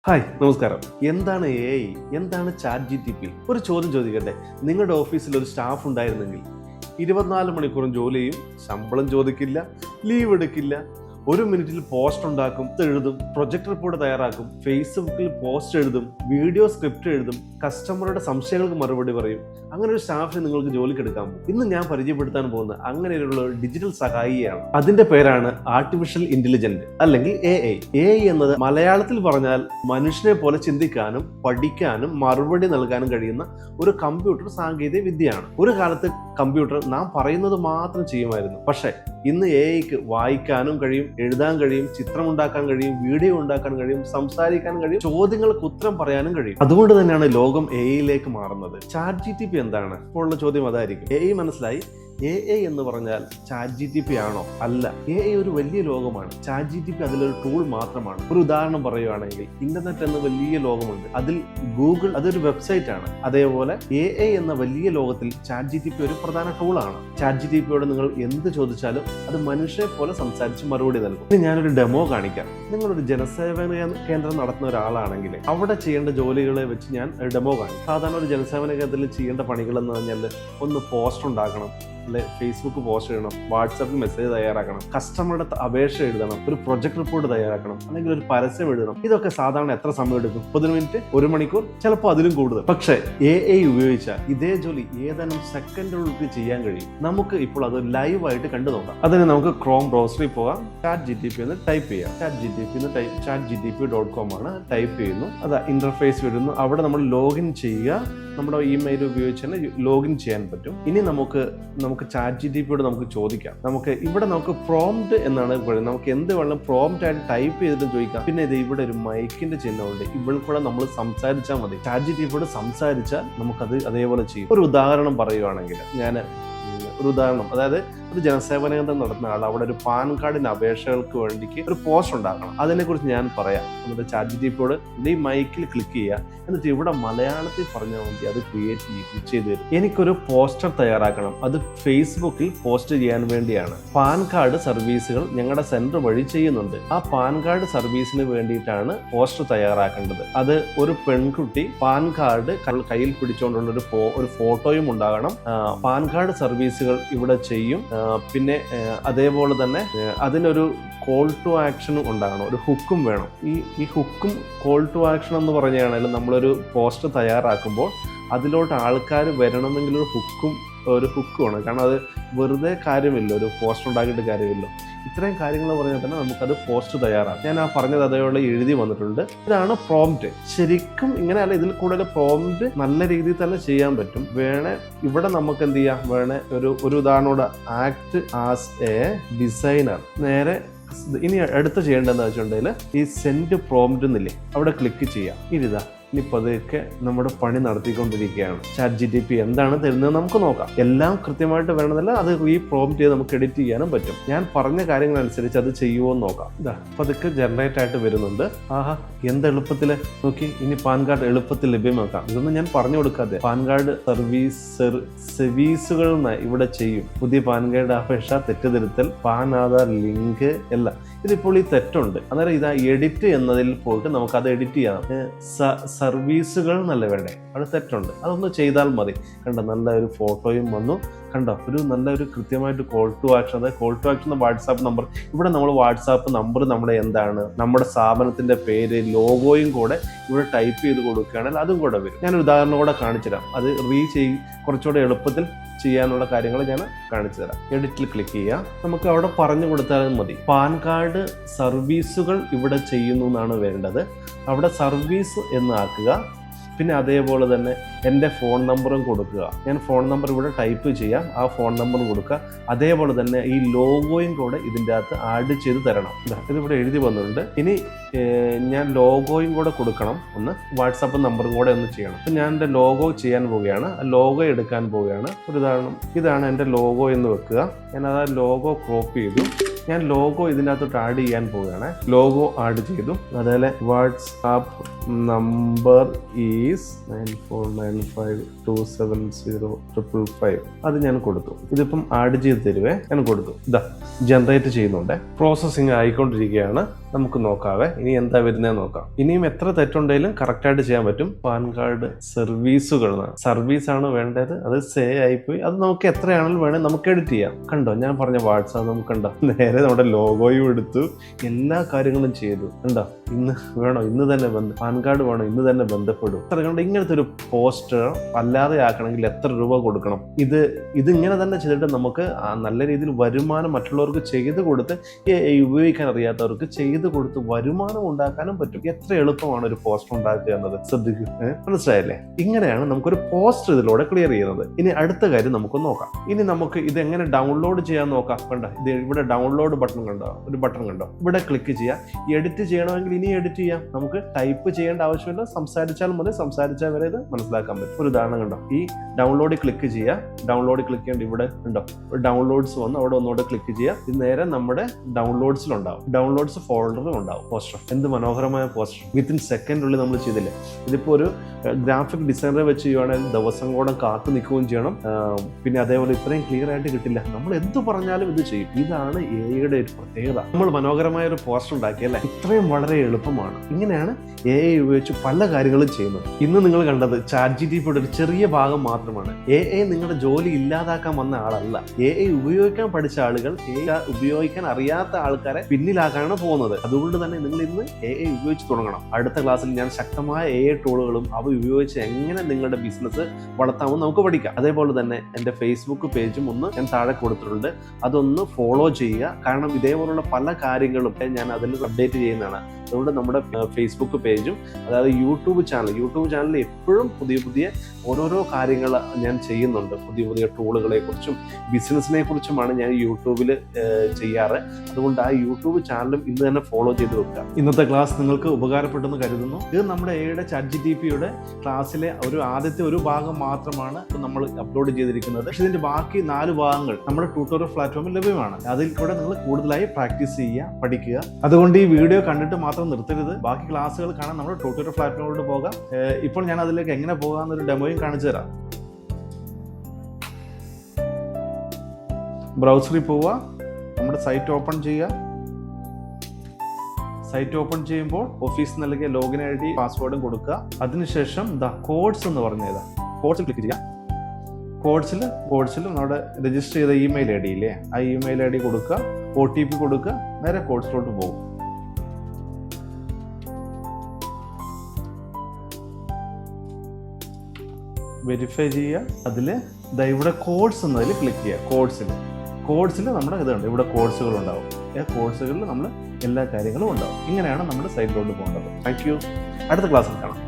Hi നമസ്കാരം. എന്താണ് AI? എന്താണ് ChatGPT? ഒരു ചോദ്യം ചോദിക്കട്ടെ. നിങ്ങളുടെ ഓഫീസിൽ ഒരു സ്റ്റാഫ് ഉണ്ടായിരുന്നെങ്കിൽ 24 മണിക്കൂറും ജോലി ചെയ്യും, ശമ്പളം ചോദിക്കില്ല, ലീവ് എടുക്കില്ല, ഒരു മിനിറ്റിൽ പോസ്റ്റ് ഉണ്ടാക്കും, എഴുതും, പ്രൊജക്ട് റിപ്പോർട്ട് തയ്യാറാക്കും, ഫേസ്ബുക്കിൽ പോസ്റ്റ് എഴുതും, വീഡിയോ സ്ക്രിപ്റ്റ് എഴുതും, കസ്റ്റമറുടെ സംശയങ്ങൾക്ക് മറുപടി പറയും. അങ്ങനെ ഒരു സ്റ്റാഫിനെ നിങ്ങൾക്ക് ജോലിക്ക് എടുക്കാമോ? ഇന്ന് ഞാൻ പരിചയപ്പെടുത്താൻ പോകുന്ന അങ്ങനെയുള്ള ഒരു ഡിജിറ്റൽ സഹായിയാണ്. അതിന്റെ പേരാണ് ആർട്ടിഫിഷ്യൽ ഇന്റലിജന്റ് അല്ലെങ്കിൽ AI. AI എന്നത് മലയാളത്തിൽ പറഞ്ഞാൽ മനുഷ്യനെ പോലെ ചിന്തിക്കാനും പഠിക്കാനും മറുപടി നൽകാനും കഴിയുന്ന ഒരു കമ്പ്യൂട്ടർ സാങ്കേതിക വിദ്യയാണ്. ഒരു കാലത്ത് കമ്പ്യൂട്ടർ നാം പറയുന്നത് മാത്രം ചെയ്യുമായിരുന്നു. പക്ഷേ ഇന്ന് AIക്ക് വായിക്കാനും കഴിയും, എഴുതാൻ കഴിയും, ചിത്രമുണ്ടാക്കാൻ കഴിയും, വീഡിയോ ഉണ്ടാക്കാൻ കഴിയും, സംസാരിക്കാൻ കഴിയും, ചോദ്യങ്ങൾക്ക് ഉത്തരം പറയാനും കഴിയും. അതുകൊണ്ട് തന്നെയാണ് ലോകം AI മാറുന്നത്. ChatGPT എന്താണ്? ഇപ്പോൾ ഉള്ള ചോദ്യം അതായിരിക്കും. AI മനസ്സിലായി. AI എന്ന് പറഞ്ഞാൽ ChatGPT ആണോ? അല്ല. AI ഒരു വലിയ ലോകമാണ്. ChatGPT അതിലൊരു ടൂൾ മാത്രമാണ്. ഒരു ഉദാഹരണം പറയുകയാണെങ്കിൽ ഇന്റർനെറ്റ് എന്ന വലിയ ലോകമുണ്ട്. അതിൽ ഗൂഗിൾ അതൊരു വെബ്സൈറ്റ് ആണ്. അതേപോലെ AI എന്ന വലിയ ലോകത്തിൽ ChatGPT ഒരു പ്രധാന ടൂളാണ്. ChatGPTയോട് നിങ്ങൾ എന്ത് ചോദിച്ചാലും അത് മനുഷ്യരെ പോലെ സംസാരിച്ച് മറുപടി നൽകും. ഇനി ഞാനൊരു ഡെമോ കാണിക്കാം. നിങ്ങളൊരു ജനസേവന കേന്ദ്രം നടത്തുന്ന ഒരാളാണെങ്കിൽ അവിടെ ചെയ്യേണ്ട ജോലികളെ വെച്ച് ഞാൻ ഒരു ഡെമോ കാണിക്കും. സാധാരണ ഒരു ജനസേവന കേന്ദ്രത്തിൽ ചെയ്യേണ്ട പണികൾ എന്ന് പറഞ്ഞാൽ ഒന്ന് പോസ്റ്റർ ഉണ്ടാക്കണം, ഫേസ്ബുക്ക് പോസ്റ്റ് ചെയ്യണം, വാട്സാപ്പിൽ മെസ്സേജ് തയ്യാറാക്കണം, കസ്റ്റമറുടെ അപേക്ഷ എഴുതണം, ഒരു പ്രൊജക്ട് റിപ്പോർട്ട് തയ്യാറാക്കണം, അല്ലെങ്കിൽ ഒരു പരസ്യം എഴുതണം. ഇതൊക്കെ സാധാരണ എത്ര സമയം എടുക്കും? 30 മിനിറ്റ്, 1 മണിക്കൂർ, ചിലപ്പോൾ അതിലും കൂടുതൽ. പക്ഷേ AI ഉപയോഗിച്ചാൽ ഇതേ ജോലി ഏതാനും സെക്കൻഡുകൾക്ക് ചെയ്യാൻ കഴിയും. നമുക്ക് ഇപ്പോൾ അത് ലൈവായിട്ട് കണ്ടു നോക്കാം. അതിന് നമുക്ക് ക്രോം ബ്രൗസറിൽ പോകാം, ChatGPT എന്ന് ടൈപ്പ് ചെയ്യാം. chatgpt.com ആണ്. ടൈപ്പ് ചെയ്യുന്നു, അതാ ഇന്റർഫേസ് വരുന്നു. അവിടെ നമ്മൾ ലോഗിൻ ചെയ്യുക. നമ്മുടെ ഇമെയിൽ ഉപയോഗിച്ച് തന്നെ ലോഗിൻ ചെയ്യാൻ പറ്റും. ഇനി നമുക്ക് ChatGPTയോട് നമുക്ക് ചോദിക്കാം. നമുക്ക് പ്രോംപ്റ്റ് എന്നാണ് പറയുന്നത്. നമുക്ക് എന്ത് വേണം പ്രോംപ്റ്റ് ആയിട്ട് ടൈപ്പ് ചെയ്തിട്ട് ചോദിക്കാം. പിന്നെ ഇത് ഇവിടെ ഒരു മൈക്കിന്റെ ചിഹ്നമുണ്ട്. ഇവിടെ കൂടെ നമ്മൾ സംസാരിച്ചാൽ മതി. ChatGPTയോട് സംസാരിച്ചാൽ നമുക്കത് അതേപോലെ ചെയ്യും. ഒരു ഉദാഹരണം പറയുവാണെങ്കിൽ അതായത് ഒരു ജനസേവന കേന്ദ്രം നടത്തുന്ന ആൾ അവിടെ ഒരു പാൻ കാർഡിന്റെ അപേക്ഷകൾക്ക് വേണ്ടിക്ക് ഒരു പോസ്റ്റ് ഉണ്ടാക്കണം. അതിനെക്കുറിച്ച് ഞാൻ പറയാം. എന്നിട്ട് ChatGPTയോട് ഈ മൈക്കിൽ ക്ലിക്ക് ചെയ്യുക. എന്നിട്ട് ഇവിടെ മലയാളത്തിൽ പറഞ്ഞാൽ മതി, അത് ക്രിയേറ്റ് ചെയ്ത് തരും. എനിക്കൊരു പോസ്റ്റർ തയ്യാറാക്കണം. അത് ഫേസ്ബുക്കിൽ പോസ്റ്റ് ചെയ്യാൻ വേണ്ടിയാണ്. പാൻ കാർഡ് സർവീസുകൾ ഞങ്ങളുടെ സെന്റർ വഴി ചെയ്യുന്നുണ്ട്. ആ പാൻ കാർഡ് സർവീസിന് വേണ്ടിയിട്ടാണ് പോസ്റ്റർ തയ്യാറാക്കേണ്ടത്. അത് ഒരു പെൺകുട്ടി പാൻ കാർഡ് കയ്യിൽ പിടിച്ചുകൊണ്ടുള്ള ഒരു ഫോട്ടോയും ഉണ്ടാകണം. പാൻ കാർഡ് സർവീസുകൾ ഇവിടെ ചെയ്യും. പിന്നെ അതേപോലെ തന്നെ അതിനൊരു കോൾ ടു ആക്ഷനും ഉണ്ടാകണം, ഒരു ഹുക്കും വേണം. ഈ ഹുക്കും കോൾ ടു ആക്ഷൻ എന്ന് പറഞ്ഞാണെങ്കിലും നമ്മളൊരു പോസ്റ്റർ തയ്യാറാക്കുമ്പോൾ അതിലോട്ട് ആൾക്കാർ വരണമെങ്കിൽ ഒരു ഹുക്ക് വേണം. കാരണം അത് വെറുതെ കാര്യമില്ല, ഒരു പോസ്റ്റർ ഉണ്ടാക്കിയിട്ട് കാര്യമില്ല. ഇത്രയും കാര്യങ്ങൾ പറഞ്ഞാൽ തന്നെ നമുക്കത് പോസ്റ്റ് തയ്യാറാക്കാം. ഞാൻ ആ പറഞ്ഞത് അതേപോലെ എഴുതി വന്നിട്ടുണ്ട്. ഇതാണ് പ്രോംപ്റ്റ്. ശരിക്കും ഇങ്ങനെയല്ല, ഇതിൽ കൂടുതൽ പ്രോംപ്റ്റ് നല്ല രീതിയിൽ തന്നെ ചെയ്യാൻ പറ്റും. ഇവിടെ നമുക്ക് എന്ത് ചെയ്യാം? ഒരു ഉദാഹരണോട് ആക്ട് ആസ് എ ഡിസൈനർ. നേരെ ഇനി അടുത്ത് ചെയ്യേണ്ടതെന്ന് വെച്ചിട്ടുണ്ടെങ്കിൽ ഈ സെൻഡ് പ്രോംപ്റ്റ് എന്നില്ലേ, അവിടെ ക്ലിക്ക് ചെയ്യാം. ഇനി പതുക്കെ നമ്മുടെ പണി നടത്തിക്കൊണ്ടിരിക്കുകയാണ്. ChatGPT എന്താണ് തരുന്നത് നമുക്ക് നോക്കാം. എല്ലാം കൃത്യമായിട്ട് വേണമെന്നില്ല, അത് ഈ പ്രോംപ്റ്റ് ചെയ്ത് നമുക്ക് എഡിറ്റ് ചെയ്യാനും പറ്റും. ഞാൻ പറഞ്ഞ കാര്യങ്ങൾ അനുസരിച്ച് അത് ചെയ്യുമോ എന്ന് നോക്കാം. പതുക്കെ ജനറേറ്റ് ആയിട്ട് വരുന്നുണ്ട്. ആഹാ, എന്ത് എളുപ്പത്തിൽ നോക്കി. ഇനി പാൻ കാർഡ് എളുപ്പത്തിൽ ലഭ്യമാക്കാം. ഇതൊന്നും ഞാൻ പറഞ്ഞു കൊടുക്കാതെ പാൻ കാർഡ് സർവീസുകൾ ഇവിടെ ചെയ്യും. പുതിയ പാൻ കാർഡ് അപേക്ഷ, തെറ്റുതിരുത്തൽ, പാൻ ആധാർ ലിങ്ക് എല്ലാം. ഇതിപ്പോൾ ഈ തെറ്റുണ്ട്. അന്നേരം ഇതാ എഡിറ്റ് എന്നതിൽ പോയിട്ട് നമുക്കത് എഡിറ്റ് ചെയ്യാം. സർവീസുകൾ എന്നല്ല വേണ്ടേ, അവിടെ തെറ്റുണ്ട്. അതൊന്ന് ചെയ്താൽ മതി. കണ്ടോ, നല്ല ഒരു ഫോട്ടോയും വന്നു. കണ്ടോ, നല്ലൊരു കൃത്യമായിട്ട് കോൾ ടു ആക്ഷൻ. അതായത് call to action WhatsApp number. ഇവിടെ നമ്മൾ വാട്സാപ്പ് നമ്പർ നമ്മുടെ എന്താണ്, നമ്മുടെ സ്ഥാപനത്തിന്റെ പേര്, ലോഗോയും കൂടെ ഇവിടെ ടൈപ്പ് ചെയ്ത് കൊടുക്കുകയാണെങ്കിൽ അതും കൂടെ വരും. ഞാനൊരു ഉദാഹരണം കൂടെ കാണിച്ചു തരാം. അത് കുറച്ചുകൂടെ എളുപ്പത്തിൽ ചെയ്യാനുള്ള കാര്യങ്ങൾ ഞാൻ കാണിച്ചു തരാം. എഡിറ്റിൽ ക്ലിക്ക് ചെയ്യാം. നമുക്ക് അവിടെ പറഞ്ഞു കൊടുത്താലും മതി. പാൻ കാർഡ് സർവീസുകൾ ഇവിടെ ചെയ്യുന്നു എന്നാണ് വേണ്ടത്. അവിടെ സർവീസ് എന്ന് ആക്കുക. പിന്നെ അതേപോലെ തന്നെ എൻ്റെ ഫോൺ നമ്പറും കൊടുക്കുക. ഞാൻ ഫോൺ നമ്പർ ഇവിടെ ടൈപ്പ് ചെയ്യാം. ആ ഫോൺ നമ്പർ കൊടുക്കുക. അതേപോലെ തന്നെ ഈ ലോഗോയും കൂടെ ഇതിൻ്റെ അകത്ത് ആഡ് ചെയ്ത് തരണം. ഇതിവിടെ എഴുതി വന്നിട്ടുണ്ട്. ഇനി ഞാൻ ലോഗോയും കൂടെ കൊടുക്കണം. വാട്സാപ്പ് നമ്പറും കൂടെ ഒന്ന് ചെയ്യണം. അപ്പം ഞാൻ എൻ്റെ ലോഗോ ചെയ്യാൻ പോവുകയാണ്. ലോഗോ എടുക്കാൻ പോവുകയാണ്. ഒരു ഉദാഹരണം, ഇതാണ് എൻ്റെ ലോഗോ എന്ന് വെക്കുക. ഞാൻ ആ ലോഗോ ക്രോപ്പ് ചെയ്തു. ഞാൻ ലോഗോ ഇതിനകത്തോട്ട് ആഡ് ചെയ്യാൻ പോവുകയാണ്. ലോഗോ ആഡ് ചെയ്തു. അതേപോലെ വാട്സാപ്പ് നമ്പർ ഈസ് 9495270555. അത് ഞാൻ കൊടുത്തു. ഇതിപ്പം ആഡ് ചെയ്ത് തരുവേ. ഞാൻ കൊടുത്തു. ഇതാ ജനറേറ്റ് ചെയ്യുന്നുണ്ട്. പ്രോസസ്സിങ് ആയിക്കൊണ്ടിരിക്കുകയാണ്. നമുക്ക് നോക്കാവേ ഇനി എന്താ വരുന്നതെന്ന് നോക്കാം. ഇനിയും എത്ര തെറ്റുണ്ടെങ്കിലും കറക്റ്റായിട്ട് ചെയ്യാൻ പറ്റും. പാൻ കാർഡ് സർവീസാണ് വേണ്ടത്. അത് സേ ആയിപ്പോയി. അത് നമുക്ക് എത്രയാണെങ്കിലും വേണേൽ നമുക്ക് എഡിറ്റ് ചെയ്യാം. കണ്ടോ ഞാൻ പറഞ്ഞ വാട്സാപ്പ് നമുക്ക് കണ്ടോ നേരെ നമ്മുടെ ലോഗോയും എടുത്തു, എല്ലാ കാര്യങ്ങളും ചെയ്തു. കണ്ടോ ഇന്ന് വേണോ ഇന്ന് തന്നെ പാൻ കാർഡ് വേണോ ഇന്ന് തന്നെ ബന്ധപ്പെടും. കണ്ടോ ഇങ്ങനത്തെ ഒരു പോസ്റ്റർ അല്ലാതെ ആക്കണമെങ്കിൽ എത്ര രൂപ കൊടുക്കണം? ഇതിങ്ങനെ തന്നെ ചെയ്തിട്ട് നമുക്ക് നല്ല രീതിയിൽ വരുമാനം മറ്റുള്ളവർക്ക് ചെയ്ത് കൊടുത്ത് ഉപയോഗിക്കാൻ അറിയാത്തവർക്ക് ചെയ്ത് കൊടുത്ത് വരുമാനം ഉണ്ടാക്കാനും പറ്റും. എത്ര എളുപ്പമാണ് ഒരു പോസ്റ്റർ ഉണ്ടാക്കുക എന്നത്. ശ്രദ്ധിക്കുക, മനസ്സിലായല്ലേ? ഇങ്ങനെയാണ് നമുക്കൊരു പോസ്റ്റർ ഇതിലൂടെ ക്ലിയർ ചെയ്യുന്നത്. ഇനി അടുത്ത കാര്യം നമുക്ക് നോക്കാം. ഇനി നമുക്ക് ഇത് എങ്ങനെ ഡൗൺലോഡ് ചെയ്യാൻ നോക്കാം. കണ്ടോ ഇത് ഇവിടെ ഡൗൺലോഡ് ബട്ടൺ കണ്ടോ, ഒരു ബട്ടൺ കണ്ടോ, ഇവിടെ ക്ലിക്ക് ചെയ്യാം. എഡിറ്റ് ചെയ്യണമെങ്കിൽ ഇനി എഡിറ്റ് ചെയ്യാം. നമുക്ക് ടൈപ്പ് ചെയ്യേണ്ട ആവശ്യമില്ല, സംസാരിച്ചാൽ മതി. സംസാരിച്ചാൽ വരെ ഇത് മനസ്സിലാക്കാൻ പറ്റും. ഒരു ഉദാഹരണം കണ്ടോ, ഈ ഡൗൺലോഡ് ക്ലിക്ക് ചെയ്യുക. ഡൗൺലോഡ് ക്ലിക്ക് ചെയ്യേണ്ട ഇവിടെ ഉണ്ടോ ഡൗൺലോഡ്സ് വന്ന് അവിടെ ഒന്നുകൂടെ ക്ലിക്ക് ചെയ്യുക. ഇത് നേരെ നമ്മുടെ ഡൗൺലോഡ്സിലുണ്ടാവും. ഡൗൺലോഡ്സ് ഫോൾഡറിലും ഉണ്ടാവും പോസ്റ്റർ. എന്ത് മനോഹരമായ പോസ്റ്റർ, വിത്തിൻ സെക്കൻഡിനുള്ളിൽ നമ്മൾ ചെയ്തില്ലേ. ഇതിപ്പോൾ ഒരു ഗ്രാഫിക് ഡിസൈനറെ വെച്ച് ചെയ്യുവാണെങ്കിൽ ദിവസം കൂടെ കാത്തു നിൽക്കുകയും ചെയ്യണം. പിന്നെ അതേപോലെ ഇത്രയും ക്ലിയർ ആയിട്ട് കിട്ടില്ല. നമ്മൾ എന്ത് പറഞ്ഞാലും ഇത് ചെയ്യും. ഇതാണ് AI-യുടെ ഒരു പ്രത്യേകത. നമ്മൾ മനോഹരമായ ഒരു പോസ്റ്റർ ഉണ്ടാക്കിയല്ലേ, ഇത്രയും വളരെ എളുപ്പമാണ്. ഇങ്ങനെയാണ് AI ഉപയോഗിച്ച് പല കാര്യങ്ങളും ചെയ്യുന്നത്. ഇന്ന് നിങ്ങൾ കണ്ടത് ChatGPTയുടെ ഒരു ചെറിയ ഭാഗം മാത്രമാണ്. AI നിങ്ങളുടെ ജോലി ഇല്ലാതാക്കാൻ വന്ന ആളല്ല. AI ഉപയോഗിക്കാൻ പഠിച്ച ആളുകൾ AI ഉപയോഗിക്കാൻ അറിയാത്ത ആൾക്കാരെ പിന്നിലാക്കാനാണ് പോകുന്നത്. അതുകൊണ്ട് തന്നെ നിങ്ങൾ ഇന്ന് AI ഉപയോഗിച്ച് തുടങ്ങണം. അടുത്ത ക്ലാസ്സിൽ ഞാൻ ശക്തമായ AI ടൂളുകളും അവ ഉപയോഗിച്ച് എങ്ങനെ നിങ്ങളുടെ ബിസിനസ് വളർത്താമെന്ന് നമുക്ക് പഠിക്കാം. അതേപോലെ തന്നെ എൻ്റെ ഫേസ്ബുക്ക് പേജും ഒന്ന് ഞാൻ താഴെ കൊടുത്തിട്ടുണ്ട്. അതൊന്ന് ഫോളോ ചെയ്യുക. കാരണം ഇതേപോലുള്ള പല കാര്യങ്ങളും ഞാൻ അതിൽ അപ്ഡേറ്റ് ചെയ്യുന്നതാണ്. അതുകൊണ്ട് നമ്മുടെ ഫേസ്ബുക്ക് പേജും അതായത് യൂട്യൂബ് ചാനലിൽ എപ്പോഴും പുതിയ ഓരോരോ കാര്യങ്ങൾ ഞാൻ ചെയ്യുന്നുണ്ട്. പുതിയ ടൂളുകളെ കുറിച്ചും ബിസിനസിനെ കുറിച്ചുമാണ് ഞാൻ യൂട്യൂബിൽ ചെയ്യാറ്. അതുകൊണ്ട് ആ യൂട്യൂബ് ചാനലും ഇന്ന് തന്നെ ഫോളോ ചെയ്ത് വെക്കുക. ഇന്നത്തെ ക്ലാസ് നിങ്ങൾക്ക് ഉപകാരപ്പെട്ടെന്ന് കരുതുന്നു. ഇത് നമ്മുടെ AI-യുടെ ChatGPTയുടെ ക്ലാസ്സിലെ ആദ്യത്തെ ഒരു ഭാഗം മാത്രമാണ് നമ്മൾ അപ്ലോഡ് ചെയ്തിരിക്കുന്നത്. പക്ഷേ ഇതിന്റെ ബാക്കി 4 ഭാഗങ്ങൾ നമ്മുടെ ട്യൂട്ടോറിയൽ പ്ലാറ്റ്ഫോമിൽ ലഭ്യമാണ്. അതിൽ കൂടെ നിങ്ങൾ കൂടുതലായി പ്രാക്ടീസ് ചെയ്യുക, പഠിക്കുക. അതുകൊണ്ട് ഈ വീഡിയോ കണ്ടിട്ട് മാത്രം നിർത്തരുത്. ബാക്കി ക്ലാസ്സുകൾ കാണാൻ നമ്മുടെ ട്യൂട്ടോറിയൽ പ്ലാറ്റ്ഫോമിലോട്ട് പോകാം. ഇപ്പോൾ ഞാൻ അതിലേക്ക് എങ്ങനെ പോകാമെന്നൊരു ഡെമോയും കാണിച്ചു തരാം. ബ്രൗസറിൽ പോവുക, നമ്മുടെ സൈറ്റ് ഓപ്പൺ ചെയ്യുക. സൈറ്റ് ഓപ്പൺ ചെയ്യുമ്പോൾ ഓഫീസ് നൽകിയ ലോഗിൻ ID പാസ്വേഡും കൊടുക്കുക. അതിനുശേഷം കോഡ്സ് എന്ന് പറഞ്ഞത് കോഡ്സിൽ ക്ലിക്ക് ചെയ്യുക. കോഡ്സിൽ നമ്മുടെ രജിസ്റ്റർ ചെയ്ത ഇമെയിൽ ID ഇല്ലേ, ആ ഇമെയിൽ ID കൊടുക്കുക. OTP കൊടുക്കുക. നേരെ കോഡ്സിലോട്ട് പോകും. വെരിഫൈ ചെയ്യുക. അതിൽ ഇവിടെ കോഡ്സ് എന്നതിൽ ക്ലിക്ക് ചെയ്യുക. കോഡ്സിൽ നമ്മുടെ ഇതുണ്ട്, ഇവിടെ കോഴ്സുകൾ ഉണ്ടാവും. കോഴ്സുകളിൽ നമ്മൾ എല്ലാ കാര്യങ്ങളും ഉണ്ടാവും. ഇങ്ങനെയാണ് നമ്മുടെ സൈറ്റിലോട്ട് പോകേണ്ടത്. Thank you. അടുത്ത ക്ലാസ്സിൽ കാണാം.